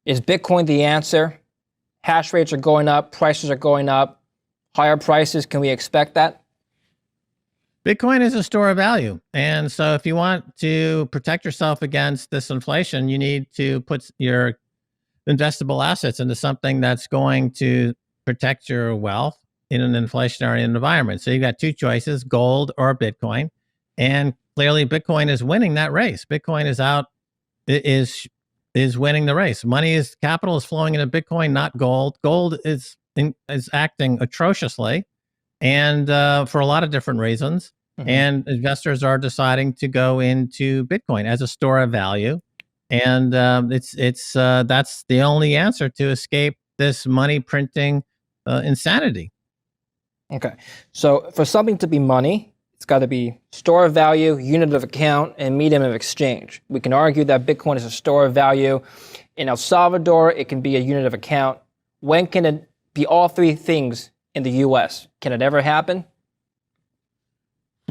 Is Bitcoin the answer? Hash rates are going up, prices are going up, higher prices. Can we expect that? Bitcoin is a store of value. And so if you want to protect yourself against this inflation, you need to put your investable assets into something that's going to protect your wealth in an inflationary environment. So you've got two choices, gold or Bitcoin. And clearly Bitcoin is winning that race. Bitcoin is winning the race. Capital is flowing into Bitcoin, not gold. Gold is acting atrociously, and for a lot of different reasons. Mm-hmm. And investors are deciding to go into Bitcoin as a store of value, and that's the only answer to escape this money printing insanity. Okay, so for something to be money, it's got to be store of value, unit of account, and medium of exchange. We can argue that Bitcoin is a store of value. In El Salvador, it can be a unit of account. When can it be all three things in the U.S.? Can it ever happen?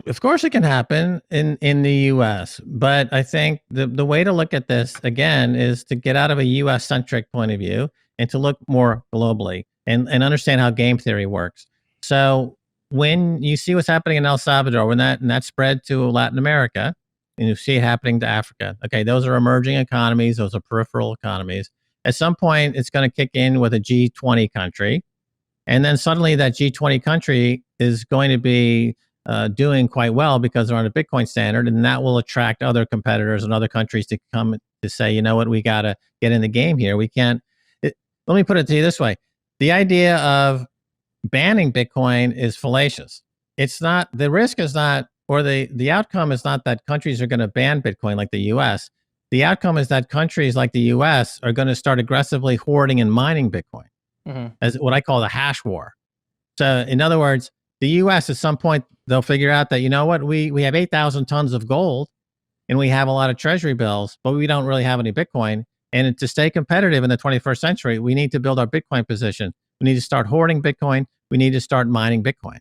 Of course it can happen in the U.S., but I think the way to look at this, again, is to get out of a U.S.-centric point of view and to look more globally and understand how game theory works. So when you see what's happening in El Salvador, when that spread to Latin America, and you see it happening to Africa, okay, those are emerging economies, those are peripheral economies. At some point, it's going to kick in with a G20 country, and then suddenly that G20 country is going to be doing quite well because they're on a Bitcoin standard, and that will attract other competitors and other countries to come to say, you know what, we got to get in the game here. We can't. Let me put it to you this way: the idea of banning Bitcoin is fallacious. It's not, the risk is not, or the outcome is not that countries are going to ban Bitcoin like the US. The outcome is that countries like the US are going to start aggressively hoarding and mining Bitcoin, as what I call the hash war. So in other words, the US at some point, they'll figure out that, you know what, we have 8,000 tons of gold and we have a lot of treasury bills, but we don't really have any Bitcoin. And to stay competitive in the 21st century, we need to build our Bitcoin position. We need to start hoarding Bitcoin. We need to start mining Bitcoin.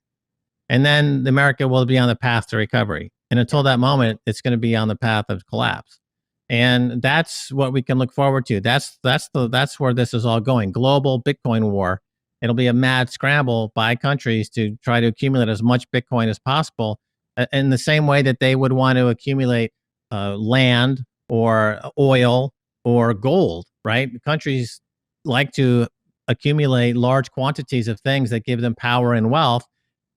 And then America will be on the path to recovery. And until that moment, it's going to be on the path of collapse. And that's what we can look forward to. That's where this is all going. Global Bitcoin war. It'll be a mad scramble by countries to try to accumulate as much Bitcoin as possible in the same way that they would want to accumulate land or oil or gold, right? Countries like to accumulate large quantities of things that give them power and wealth.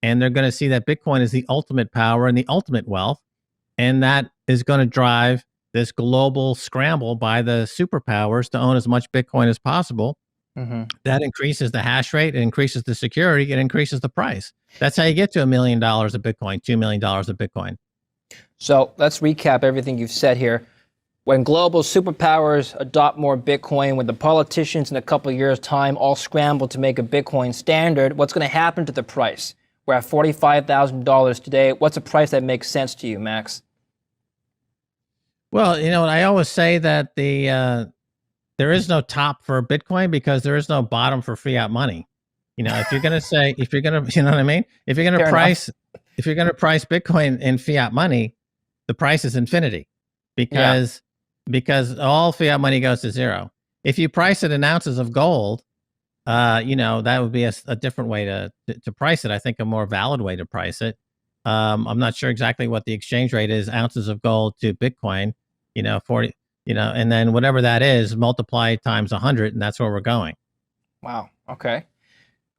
And they're going to see that Bitcoin is the ultimate power and the ultimate wealth. And that is going to drive this global scramble by the superpowers to own as much Bitcoin as possible. Mm-hmm. That increases the hash rate, it increases the security, it increases the price. That's how you get to $1 million of Bitcoin, $2 million of Bitcoin. So let's recap everything you've said here. When global superpowers adopt more Bitcoin, when the politicians in a couple of years' time all scramble to make a Bitcoin standard, what's going to happen to the price? We're at $45,000 today. What's a price that makes sense to you, Max? Well, you know, I always say that there is no top for Bitcoin because there is no bottom for fiat money. You know, if you're going to say, you know what I mean? If you're going to price Bitcoin in fiat money, the price is infinity because all fiat money goes to zero. If you price it in ounces of gold, you know, that would be a different way to price it. I think a more valid way to price it. I'm not sure exactly what the exchange rate is, ounces of gold to Bitcoin, you know, 40, you know, and then whatever that is, multiply times 100, and that's where we're going. Wow. Okay.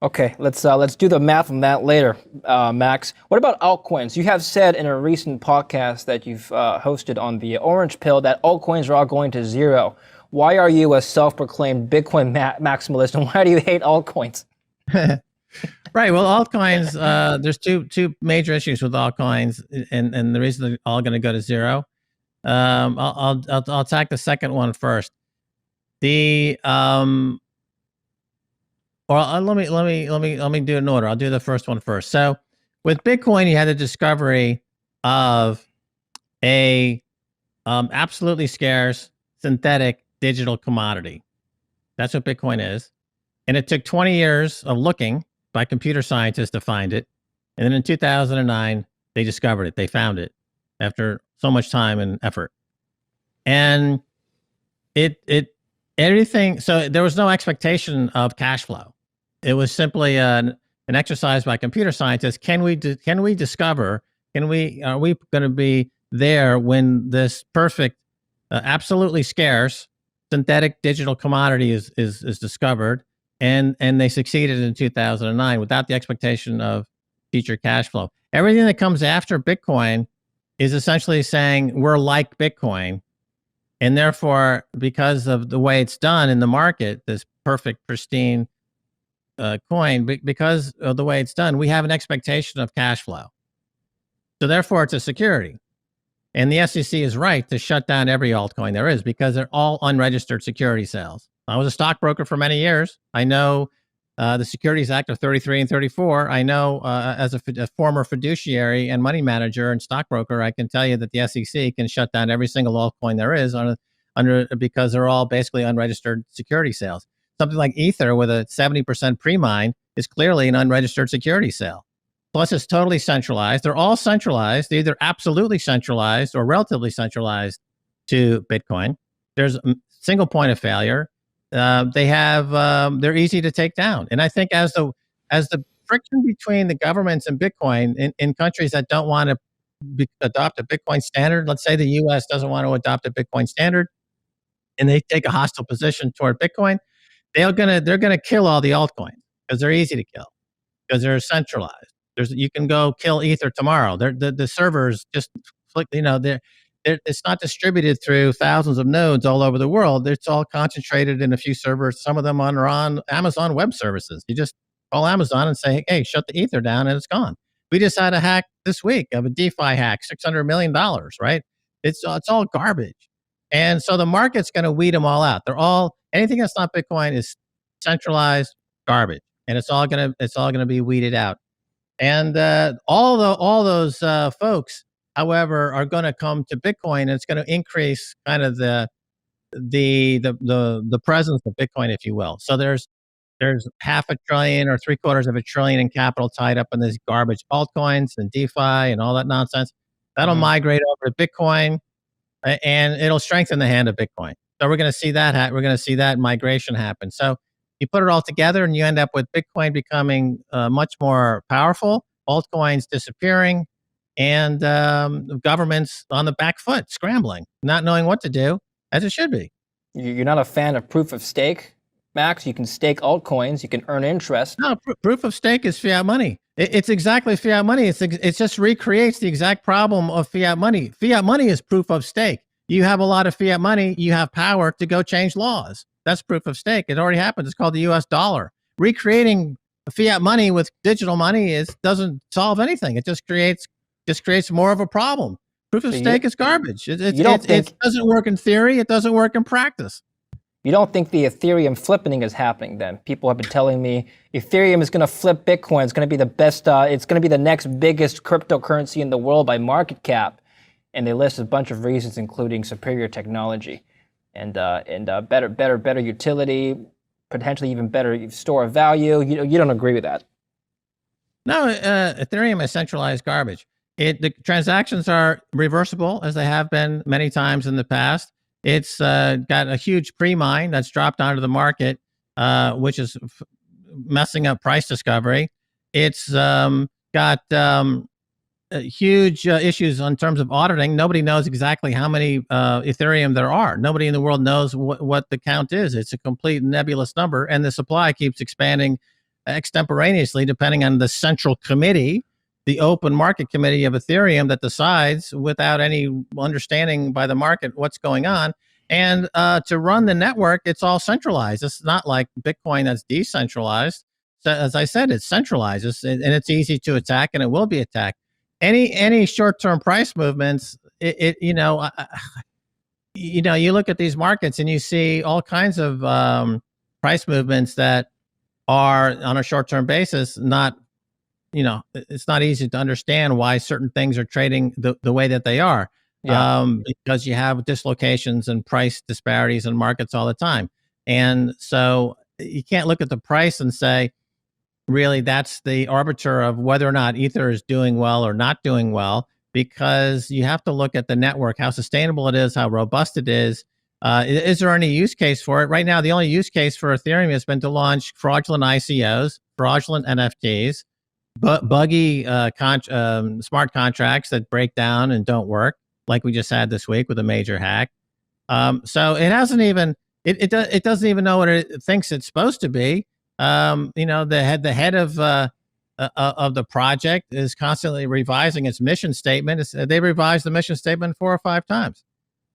Okay. Let's do the math on that later, Max. What about altcoins? You have said in a recent podcast that you've hosted on the Orange Pill that altcoins are all going to zero. Why are you a self-proclaimed Bitcoin maximalist, and why do you hate altcoins? Right. Well, altcoins. There's two major issues with altcoins, and the reason they're all going to go to zero. I'll attack the second one first. Let me do it in order. I'll do the first one first. So, with Bitcoin, you had the discovery of a absolutely scarce synthetic digital commodity. That's what Bitcoin is. And it took 20 years of looking by computer scientists to find it. And then in 2009, they discovered it. They found it after so much time and effort. And it everything. So there was no expectation of cash flow. It was simply an exercise by computer scientists. Can we discover? Are we going to be there when this perfect, absolutely scarce synthetic digital commodity is discovered? And they succeeded in 2009 without the expectation of future cash flow. Everything that comes after Bitcoin is essentially saying we're like Bitcoin. And therefore, because of the way it's done in the market, this perfect, pristine coin, because of the way it's done, we have an expectation of cash flow. So therefore, it's a security. And the SEC is right to shut down every altcoin there is because they're all unregistered security sales. I was a stockbroker for many years. I know the Securities Act of 33 and 34. I know as a former fiduciary and money manager and stockbroker, I can tell you that the SEC can shut down every single altcoin there is because they're all basically unregistered security sales. Something like Ether with a 70% pre-mine is clearly an unregistered security sale. Plus, it's totally centralized. They're all centralized, either absolutely centralized or relatively centralized to Bitcoin. There's a single point of failure. They're easy to take down. And I think as the friction between the governments and Bitcoin in countries that don't want to adopt a Bitcoin standard, let's say the U.S. doesn't want to adopt a Bitcoin standard, and they take a hostile position toward Bitcoin, they're gonna kill all the altcoins because they're easy to kill because they're centralized. You can go kill Ether tomorrow. The servers just it's not distributed through thousands of nodes all over the world. It's all concentrated in a few servers. Some of them are on Amazon Web Services. You just call Amazon and say, "Hey, shut the Ether down," and it's gone. We just had a hack this week of a DeFi hack, $600 million. Right? It's all garbage, and so the market's going to weed them all out. Anything that's not Bitcoin is centralized garbage, and it's all gonna be weeded out. And all those folks, however, are going to come to Bitcoin, and it's going to increase kind of the presence of Bitcoin, if you will. So there's half a trillion or three-quarters of a trillion in capital tied up in these garbage altcoins and DeFi and all that nonsense. That'll migrate over to Bitcoin, and it'll strengthen the hand of Bitcoin. So we're going to see that. We're going to see that migration happen. So you put it all together and you end up with Bitcoin becoming much more powerful, altcoins disappearing, and governments on the back foot, scrambling, not knowing what to do, as it should be. You're not a fan of proof of stake, Max? You can stake altcoins, you can earn interest. No, proof of stake is fiat money. It's exactly fiat money. It just recreates the exact problem of fiat money. Fiat money is proof of stake. You have a lot of fiat money, you have power to go change laws. That's proof of stake. It already happened. It's called the U.S. dollar. Recreating fiat money with digital money doesn't solve anything. It just creates more of a problem. Proof of stake is garbage. It doesn't work in theory. It doesn't work in practice. You don't think the Ethereum flipping is happening then? People have been telling me Ethereum is going to flip Bitcoin. It's going to be the best. It's going to be the next biggest cryptocurrency in the world by market cap. And they list a bunch of reasons, including superior technology. And better utility, potentially even better store of value. You don't agree with that? No, Ethereum is centralized garbage. The transactions are reversible, as they have been many times in the past. It's got a huge pre-mine that's dropped onto the market, which is messing up price discovery. It's got huge issues in terms of auditing. Nobody knows exactly how many Ethereum there are. Nobody in the world knows what the count is. It's a complete nebulous number, and the supply keeps expanding extemporaneously depending on the central committee, the open market committee of Ethereum, that decides without any understanding by the market what's going on. And to run the network, it's all centralized. It's not like Bitcoin that's decentralized. So, as I said, it's centralized, and it's easy to attack, and it will be attacked. Any short-term price movements, you look at these markets and you see all kinds of price movements that are on a short-term basis. It's not easy to understand why certain things are trading the way that they are, because you have dislocations and price disparities in markets all the time. And so you can't look at the price and say, really, that's the arbiter of whether or not Ether is doing well or not doing well, because you have to look at the network, how sustainable it is, how robust it is, Is there any use case for it? Right now, the only use case for Ethereum has been to launch fraudulent ICOs, fraudulent NFTs, buggy smart contracts that break down and don't work, like we just had this week with a major hack. So it hasn't even it doesn't even know what it thinks it's supposed to be. The head of the project is constantly revising its mission statement. They revised the mission statement 4 or 5 times.